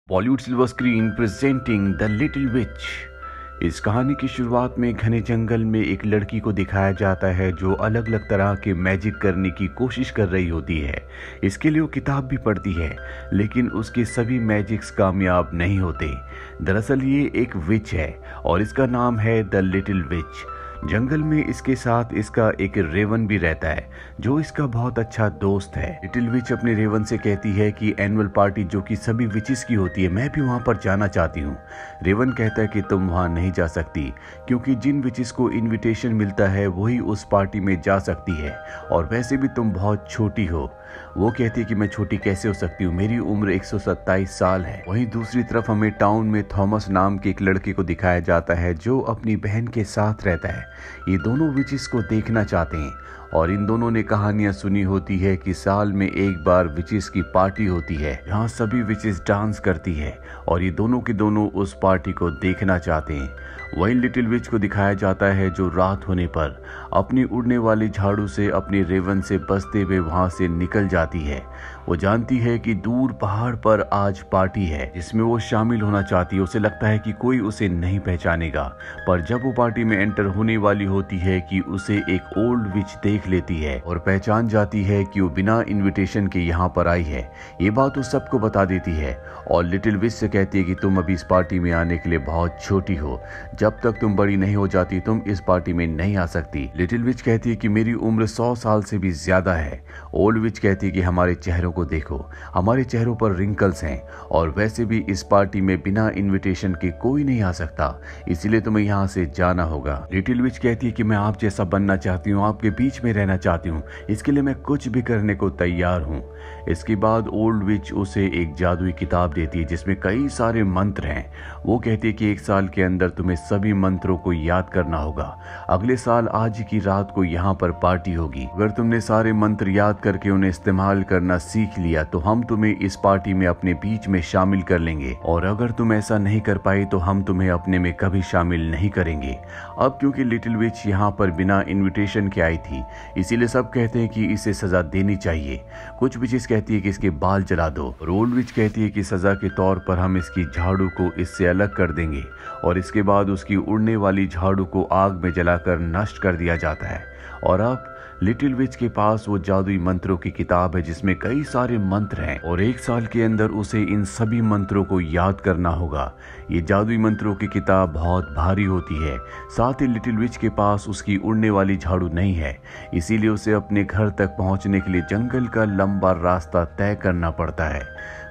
Bollywood silver screen presenting the little witch. इस कहानी की शुरुआत में घने जंगल में एक लड़की को दिखाया जाता है जो अलग अलग तरह के मैजिक करने की कोशिश कर रही होती है। इसके लिए वो किताब भी पढ़ती है, लेकिन उसके सभी मैजिक्स कामयाब नहीं होते। दरअसल ये एक विच है और इसका नाम है द लिटिल विच। जंगल में इसके साथ इसका एक रेवन भी रहता है जो इसका बहुत अच्छा दोस्त है। लिटिल विच अपने रेवन से कहती है कि एनुअल पार्टी जो कि सभी विचेस की होती है, मैं भी वहां पर जाना चाहती हूँ। रेवन कहता है कि तुम वहां नहीं जा सकती क्योंकि जिन विचेस को इनविटेशन मिलता है वही उस पार्टी में जा सकती है और वैसे भी तुम बहुत छोटी हो। वो कहती है कि मैं छोटी कैसे हो सकती हूँ, मेरी उम्र 127 साल है। वहीं दूसरी तरफ हमें टाउन में थॉमस नाम के एक लड़के को दिखाया जाता है जो अपनी बहन के साथ रहता है। ये दोनों विचेस को देखना चाहते हैं और इन दोनों ने कहानियां सुनी होती है कि साल में एक बार विचेस की पार्टी होती है जहां सभी विचेस डांस करती है और ये दोनों के दोनों उस पार्टी को देखना चाहते हैं। वहीं लिटिल विच को दिखाया जाता है जो रात होने पर अपनी उड़ने वाली झाड़ू से अपने रेवन से बचते हुए वहां से निकल जाती है। वो जानती है कि दूर पहाड़ पर आज पार्टी है जिसमें वो शामिल होना चाहती है। उसे लगता है कि कोई उसे नहीं पहचानेगा, पर जब वो पार्टी में एंटर होने वाली होती है कि उसे एक ओल्ड विच देख लेती है और पहचान जाती है कि वो बिना इनविटेशन के यहाँ पर आई है। ये बात वो सबको बता देती है और लिटिल विच से कहती है कि तुम अभी इस पार्टी में आने के लिए बहुत छोटी हो, जब तक तुम बड़ी नहीं हो जाती तुम इस पार्टी में नहीं आ सकती। लिटिल विच कहती है कि मेरी उम्र 100 साल से भी ज्यादा है। ओल्ड विच कहती है कि हमारे चेहरों को देखो, हमारे चेहरों पर रिंकल्स हैं और वैसे भी इस पार्टी में बिना इनविटेशन के कोई नहीं आ सकता, इसलिए तुम्हें यहाँ से जाना होगा। लिटिल विच कहती है कि मैं आप जैसा बनना चाहती हूँ, आपके बीच में रहना चाहती हूँ, इसके लिए मैं कुछ भी करने को तैयार हूँ। इसके बाद ओल्ड विच उसे एक जादुई किताब देती है जिसमें कई सारे मंत्र हैं। वो कहती है कि 1 साल के अंदर तुम्हें सभी मंत्रों को याद करना होगा। अगले साल आज की रात को यहाँ पर पार्टी होगी। अगर तुमने सारे मंत्र याद करके उन्हें इस्तेमाल करना सीख लिया तो हम तुम्हें इस पार्टी में अपने बीच में शामिल कर लेंगे, और अगर तुम ऐसा नहीं कर पाई तो हम तुम्हें अपने में कभी शामिल नहीं करेंगे। अब क्योंकि लिटिल विच यहाँ पर बिना इन्विटेशन के आई थी, इसीलिए सब कहते हैं कि इसे सजा देनी चाहिए। कुछ विचेस कहती है कि इसके बाल जला दो, और ओल्ड विच कहती है कि सजा के तौर पर हम इसकी झाड़ू को इससे अलग कर देंगे और इसके बाद उसकी उड़ने वाली झाड़ू को आग में जलाकर नष्ट कर दिया जाता है। और अब लिटिल विच के पास वो जादुई मंत्रों की किताब है जिसमें कई सारे मंत्र हैं और 1 साल के अंदर उसे इन सभी मंत्रों को याद करना होगा। ये जादुई मंत्रों की किताब बहुत भारी होती है, साथ ही लिटिल विच के पास उसकी उड़ने वाली झाड़ू नहीं है, इसीलिए उसे अपने घर तक पहुंचने के लिए जंगल का लंबा रास्ता तय करना पड़ता है।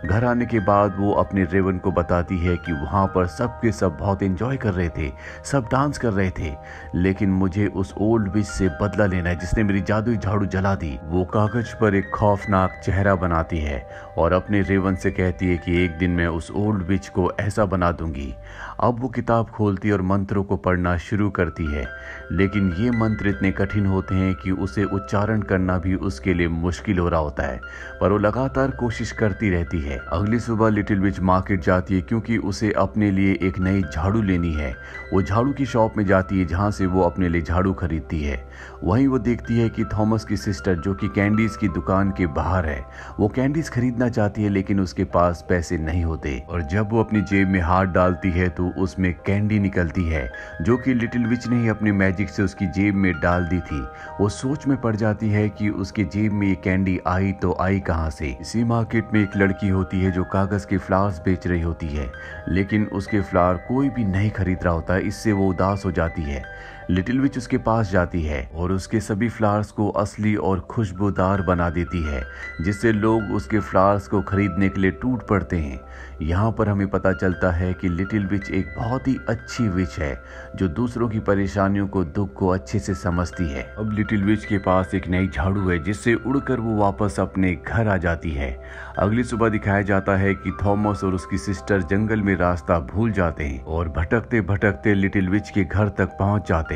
घर आने के बाद वो अपने रेवन को बताती है कि वहां पर सब के सब बहुत एंजॉय कर रहे थे, सब डांस कर रहे थे, लेकिन मुझे उस ओल्ड विच से बदला लेना है जिसने मेरी जादुई झाड़ू जला दी। वो कागज पर एक खौफनाक चेहरा बनाती है और अपने रेवन से कहती है कि एक दिन मैं उस ओल्ड विच को ऐसा बना दूंगी। अब वो किताब खोलती और मंत्रों को पढ़ना शुरू करती है, लेकिन ये मंत्र इतने कठिन होते हैं कि उसे उच्चारण करना भी उसके लिए मुश्किल हो रहा होता है, पर वो लगातार कोशिश करती रहती है। अगली सुबह लिटिल विच मार्केट जाती है क्योंकि उसे अपने लिए एक नई झाड़ू लेनी है। वो झाड़ू की शॉप में जाती है जहां से वो अपने लिए झाड़ू खरीदती है। वहीं वो देखती है कि थॉमस की सिस्टर जो कि कैंडीज की दुकान के बाहर है, वो कैंडीज खरीदना चाहती है लेकिन उसके पास पैसे नहीं होते, और जब वो अपनी जेब में हाथ डालती है तो उसमें कैंडी निकलती है जो कि लिटिल विच ने ही अपने मैजिक से उसकी जेब में डाल दी थी। वो सोच में पड़ जाती है कि उसके जेब में ये कैंडी आई तो आई कहां से। इसी मार्केट में एक लड़की होती है जो कागज के फ्लावर्स बेच रही होती है, लेकिन उसके फ्लावर कोई भी नहीं खरीद रहा होता, इससे वो उदास हो जाती है। लिटिल विच उसके पास जाती है और उसके सभी फ्लावर्स को असली और खुशबूदार बना देती है, जिससे लोग उसके फ्लावर्स को खरीदने के लिए टूट पड़ते हैं। यहाँ पर हमें पता चलता है कि लिटिल विच एक बहुत ही अच्छी विच है जो दूसरों की परेशानियों को, दुख को अच्छे से समझती है। अब लिटिल विच के पास एक नई झाड़ू है जिससे उड़कर वो वापस अपने घर आ जाती है। अगली सुबह दिखाया जाता है कि थॉमस और उसकी सिस्टर जंगल में रास्ता भूल जाते हैं और भटकते भटकते लिटिल विच के घर तक पहुंच जाते हैं।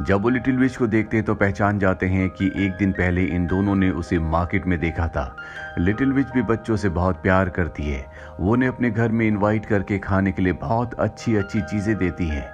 जब वो लिटिल विच को देखते हैं तो पहचान जाते हैं कि एक दिन पहले इन दोनों ने उसे मार्केट में देखा था। लिटिल विच भी बच्चों से बहुत प्यार करती है, वो उन्हें अपने घर में इनवाइट करके खाने के लिए बहुत अच्छी अच्छी चीजें देती है।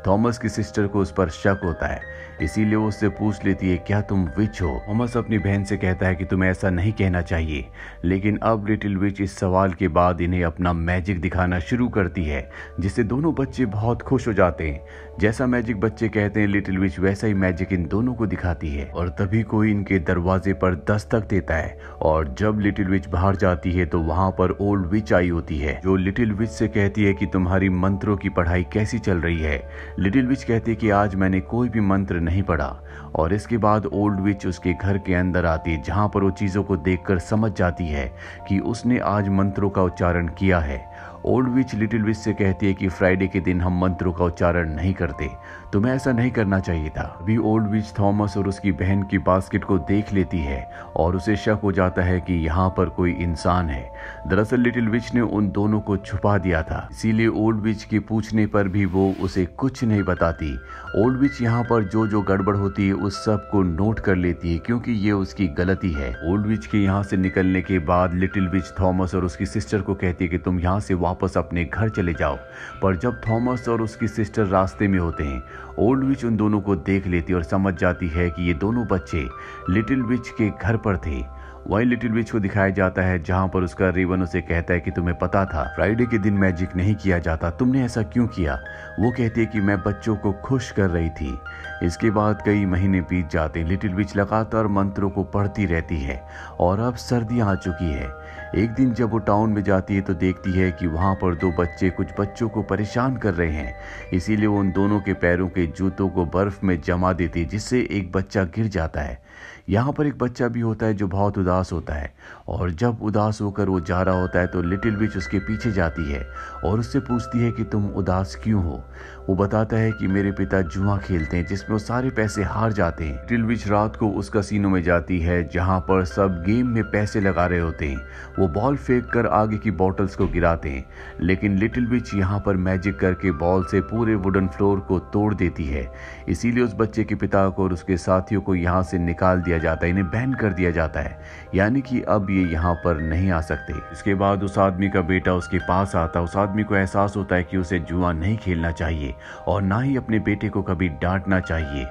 थॉमस की सिस्टर को उस पर शक होता है, इसीलिए वो उससे पूछ लेती है क्या तुम विच हो। थॉमस अपनी बहन से कहता है कि तुम्हें ऐसा नहीं कहना चाहिए, लेकिन अब लिटिल विच इस सवाल के बाद इन्हें अपना मैजिक दिखाना शुरू करती है, जिससे दोनों बच्चे बहुत खुश हो जाते हैं। जैसा मैजिक बच्चे कहते हैं लिटिल विच वैसा ही मैजिक इन दोनों को दिखाती है। और तभी कोई इनके दरवाजे पर दस्तक देता है, और जब लिटिल विच बाहर जाती है तो वहां पर ओल्ड विच आई होती है, जो लिटिल विच से कहती है कि तुम्हारी मंत्रों की पढ़ाई कैसी चल रही है। लिटिल विच कहती है कि आज मैंने कोई भी मंत्र नहीं पढ़ा। और इसके बाद ओल्ड विच उसके घर के अंदर आती है, जहां पर वो चीजों को देखकर समझ जाती है कि उसने आज मंत्रों का उच्चारण किया है। ओल्ड विच लिटिल विच से कहती है कि फ्राइडे के दिन हम मंत्रों का उच्चारण नहीं करते, तुम्हें ऐसा नहीं करना चाहिए था। अभी ओल्ड विच थॉमस और उसकी बहन की बास्केट को देख लेती है और उसे शक हो जाता है कि यहाँ पर कोई इंसान है। दरअसल लिटिल विच ने उन दोनों को छुपा दिया था, इसीलिए ओल्ड विच के पूछने पर भी वो उसे कुछ नहीं बताती। ओल्ड विच यहाँ पर जो जो गड़बड़ होती है उस सब को नोट कर लेती है, क्योंकि ये उसकी गलती है। ओल्ड विच के यहाँ से निकलने के बाद लिटिल विच थॉमस और उसकी सिस्टर को कहती है कि तुम यहाँ से वापस अपने घर चले जाओ। पर जब थॉमस और उसकी सिस्टर रास्ते में होते हैं, ओल्ड विच उन दोनों को देख लेती और समझ जाती है कि ये दोनों बच्चे लिटिल विच के घर पर थे। वहीं लिटिल विच को दिखाया जाता है जहां पर उसका रेवन उसे कहता है कि तुम्हें पता था फ्राइडे के दिन मैजिक नहीं किया जाता, तुमने ऐसा क्यों किया। वो कहती है कि मैं बच्चों को खुश कर रही थी। इसके बाद कई महीने बीत जाते हैं। लिटिल विच लगातार मंत्रों को पढ़ती रहती है और अब सर्दियां आ चुकी है। एक दिन जब वो टाउन में जाती है तो देखती है कि वहां पर दो बच्चे कुछ बच्चों को परेशान कर रहे हैं, इसीलिए वो उन दोनों के पैरों के जूतों को बर्फ में जमा देती है, जिससे एक बच्चा गिर जाता है। यहाँ पर एक बच्चा भी होता है जो बहुत उदास होता है, और जब उदास होकर वो जा रहा होता है तो लिटिल विच उसके पीछे जाती है और उससे पूछती है कि तुम उदास क्यों हो। वो बताता है कि मेरे पिता जुआ खेलते हैं जिसमें वो सारे पैसे हार जाते हैं। लिटिल विच रात को उस कसीनो में जाती है जहाँ पर सब गेम में पैसे लगा रहे होते हैं। वो बॉल फेंक कर आगे की बॉटल्स को गिराते हैं, लेकिन लिटिल विच यहाँ पर मैजिक करके बॉल से पूरे वुडन फ्लोर को तोड़ देती है। इसीलिए उस बच्चे के पिता को और उसके साथियों को यहाँ से निकाल दिया जाता है, इन्हें बैन कर दिया जाता है, यानी कि अब ये यहाँ पर नहीं आ सकते। इसके बाद उस आदमी का बेटा उसके पास आता है। उस आदमी को एहसास होता है कि उसे जुआ नहीं खेलना चाहिए और ना ही अपने बेटे को कभी डांटना चाहिए।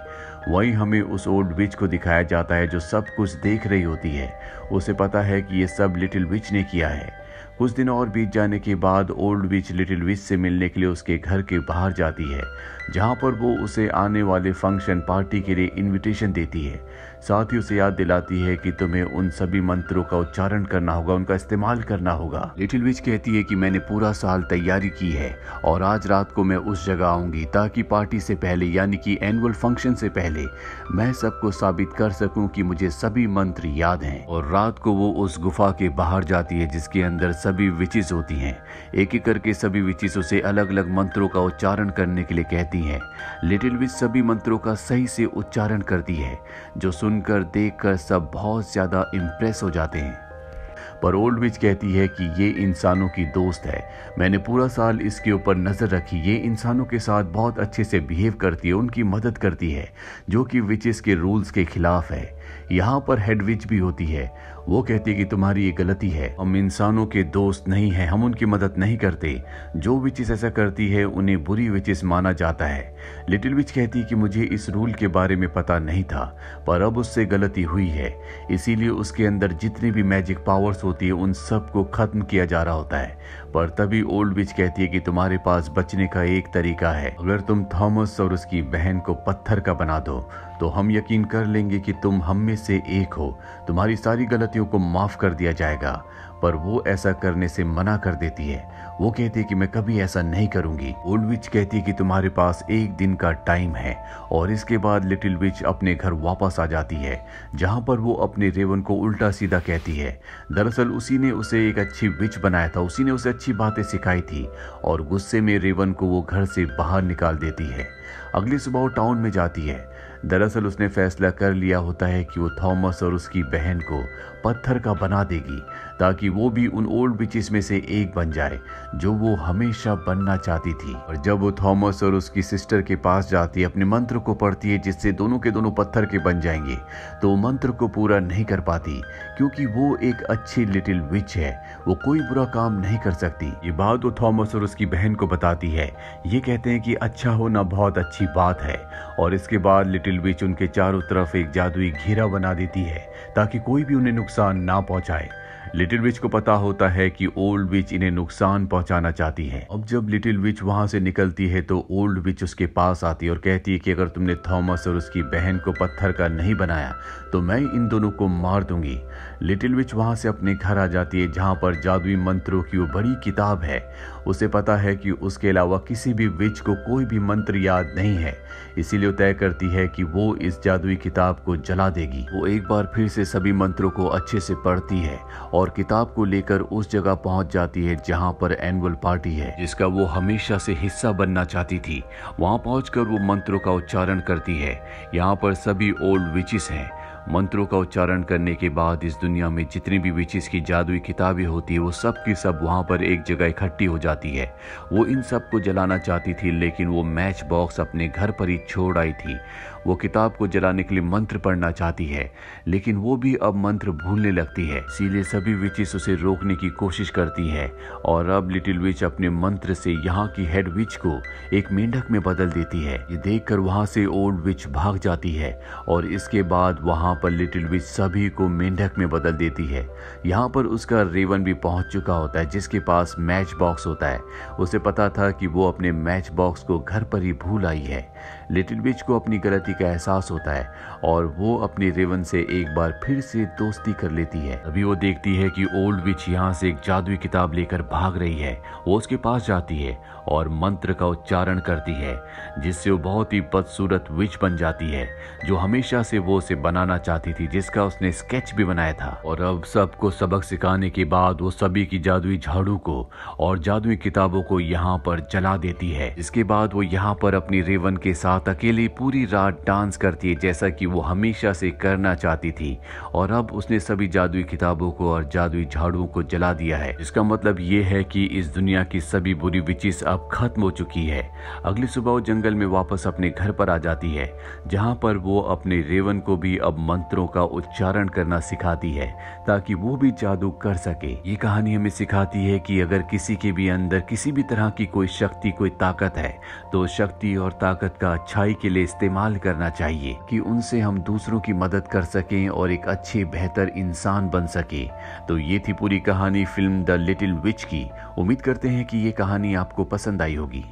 वहीं हमें उस ओल्ड विच को दिखाया जाता है जो सब कुछ देख रही होती है। उसे पता है कि ये सब लिटिल विच ने किया है। कुछ दिन और बीत जाने के बाद ओल्ड विच लिटिल विच से मिलने के लिए उसके घर के बाहर जाती है, जहां पर वो उसे आने वाले फंक्शन पार्टी के लिए इनविटेशन देती है। साथ ही उसे याद दिलाती है कि तुम्हें उन सभी मंत्रों का उच्चारण करना होगा, उनका इस्तेमाल करना होगा। लिटिल विच कहती है कि मैंने पूरा साल तैयारी की है और आज रात को मैं उस जगह आऊंगी ताकि पार्टी से पहले यानी कि एनुअल फंक्शन से पहले मैं सबको साबित कर सकूं कि मुझे सभी मंत्र याद हैं। और रात को वो उस गुफा के बाहर जाती है जिसके अंदर सभी विचेस होती हैं। एक एक करके सभी विचेस उसे अलग अलग मंत्रों का उच्चारण करने के लिए कहती हैं। लिटिल विच सभी मंत्रों का सही से उच्चारण करती है, जो सुनकर देखकर सब बहुत ज्यादा इम्प्रेस हो जाते हैं। पर ओल्ड विच कहती है कि ये इंसानों की दोस्त है, मैंने पूरा साल इसके ऊपर नजर रखी, ये इंसानों के साथ बहुत अच्छे से बिहेव करती है, उनकी मदद करती है, जो कि विचेस के रूल्स के खिलाफ है। यहाँ पर हेड विच भी होती है। वो कहती है कि तुम्हारी ये गलती है, हम इंसानों के दोस्त नहीं हैं, हम उनकी मदद नहीं करते। जो विचेस ऐसा करती है उन्हें बुरी विचेस माना जाता है। लिटिल विच कहती है कि मुझे इस रूल के बारे में पता नहीं था, पर अब उससे गलती हुई है, इसीलिए उसके अंदर जितनी भी मैजिक पावर्स होती है उन सब को खत्म किया जा रहा होता है। पर तभी ओल्ड विच कहती है कि तुम्हारे पास बचने का एक तरीका है, अगर तुम थॉमस और उसकी बहन को पत्थर का बना दो तो हम यकीन कर लेंगे कि तुम हम में से एक हो, तुम्हारी सारी गलतियों को माफ कर दिया जाएगा। पर वो ऐसा करने से मना कर देती है। वो कहती है कि मैं कभी ऐसा नहीं करूंगी। ओल्ड विच कहती है कि तुम्हारे पास एक दिन का टाइम है, और इसके बाद लिटिल विच अपने घर वापस आ जाती है, जहां पर वो अपने रेवन को उल्टा सीधा कहती है। दरअसल उसी ने उसे एक अच्छी विच बनाया था, उसी ने उसे अच्छी बातें सिखाई थी, और गुस्से में रेवन को वो घर से बाहर निकाल देती है। अगली सुबह वो टाउन में जाती है। दरअसल उसने फैसला कर लिया होता है कि वो थॉमस और उसकी बहन को पत्थर का बना देगी। ताकि वो भी उन ओल्ड विचेस में से एक बन जाए जो वो हमेशा बनना चाहती थी। और जब वो थॉमस और उसकी सिस्टर के पास जाती है, अपने मंत्र को पढ़ती है जिससे दोनों के दोनों पत्थर के बन जाएंगे, तो मंत्र को पूरा नहीं कर पाती क्योंकि वो एक अच्छी लिटिल विच है, वो कोई बुरा काम नहीं कर सकती। ये बात वो थॉमस और उसकी बहन को बताती है। ये कहते हैं कि अच्छा होना बहुत अच्छी बात है। और इसके बाद लिटिल विच उनके चारों तरफ एक जादुई घेरा बना देती है ताकि कोई भी उन्हें नुकसान ना पहुंचाए। लिटिल विच को पता होता है कि ओल्ड विच इन्हें नुकसान पहुंचाना चाहती है। अब जब लिटिल विच वहां से निकलती है तो ओल्ड विच उसके पास आती है और कहती है कि अगर तुमने थॉमस और उसकी बहन को पत्थर का नहीं बनाया तो मैं इन दोनों को मार दूंगी। लिटिल विच वहां से अपने घर आ जाती है जहां पर जादुई मंत्रों की वो बड़ी किताब है। उसे पता है कि उसके अलावा किसी भी विच को कोई भी मंत्र याद नहीं है, इसीलिए तय करती है कि वो इस जादुई किताब को जला देगी। वो एक बार फिर से सभी मंत्रों को अच्छे से पढ़ती है और किताब को लेकर उस जगह पहुंच जाती है जहां पर एनुअल पार्टी है जिसका वो हमेशा से हिस्सा बनना चाहती थी। वहां पहुंचकर वो मंत्रों का उच्चारण करती है। यहाँ पर सभी ओल्ड विचेस हैं। मंत्रों का उच्चारण करने के बाद इस दुनिया में जितनी भी विचेस की जादुई किताबें होती है वो सब की सब वहाँ पर एक जगह इकट्ठी हो जाती है। वो इन सब को जलाना चाहती थी लेकिन वो मैच बॉक्स अपने घर पर ही छोड़ आई थी। वो किताब को जलाने के लिए मंत्र पढ़ना चाहती है लेकिन वो भी अब मंत्र भूलने लगती है, इसीलिए सभी विचेस उसे रोकने की कोशिश करती है। और अब लिटिल विच अपने मंत्र से यहाँ की हेड विच को एक मेंढक में बदल देती है। ये देखकर वहाँ से ओल्ड विच भाग जाती है और इसके बाद वहाँ पर लिटिल विच सभी को मेंढक में बदल देती है। यहाँ पर उसका रेवन भी पहुंच चुका होता है जिसके पास मैच बॉक्स होता है। उसे पता था कि वो अपने मैच बॉक्स को घर पर ही भूल आई है। लिटिल विच को अपनी गलती का एहसास होता है और वो अपनी रेवन से एक बार फिर से दोस्ती कर लेती है। तभी वो देखती है कि ओल्ड विच यहाँ से एक जादुई किताब लेकर भाग रही है। वो उसके पास जाती है और मंत्र का उच्चारण करती है जिससे वो बहुत ही बदसूरत विच बन जाती है जो हमेशा से वो उसे बनाना चाहती थी, जिसका उसने स्केच भी बनाया था। और अब सबको सबक सिखाने के बाद वो सभी की जादुई झाड़ू को और जादुई किताबों को यहाँ पर जला देती है। इसके बाद वो यहाँ पर अपनी रेवन के साथ अकेले पूरी रात डांस करती है जैसा कि वो हमेशा से करना चाहती थी। और अब उसने सभी जादुई किताबों को और जादुई झाड़ुओं को जला दिया है। इसका मतलब ये है कि इस दुनिया की सभी बुरी विचेस अब खत्म हो चुकी है। अगली सुबह वो जंगल में वापस अपने घर पर आ जाती है जहां पर वो अपने रेवन को भी अब मंत्रों का उच्चारण करना सिखाती है ताकि वो भी जादू कर सके। ये कहानी हमें सिखाती है कि अगर किसी के भी अंदर किसी भी तरह की कोई शक्ति, कोई ताकत है तो शक्ति और ताकत का अच्छाई के लिए इस्तेमाल करना चाहिए कि उनसे हम दूसरों की मदद कर सकें और एक अच्छे बेहतर इंसान बन सके। तो ये थी पूरी कहानी फिल्म द लिटिल विच की। उम्मीद करते हैं कि ये कहानी आपको पसंद आई होगी।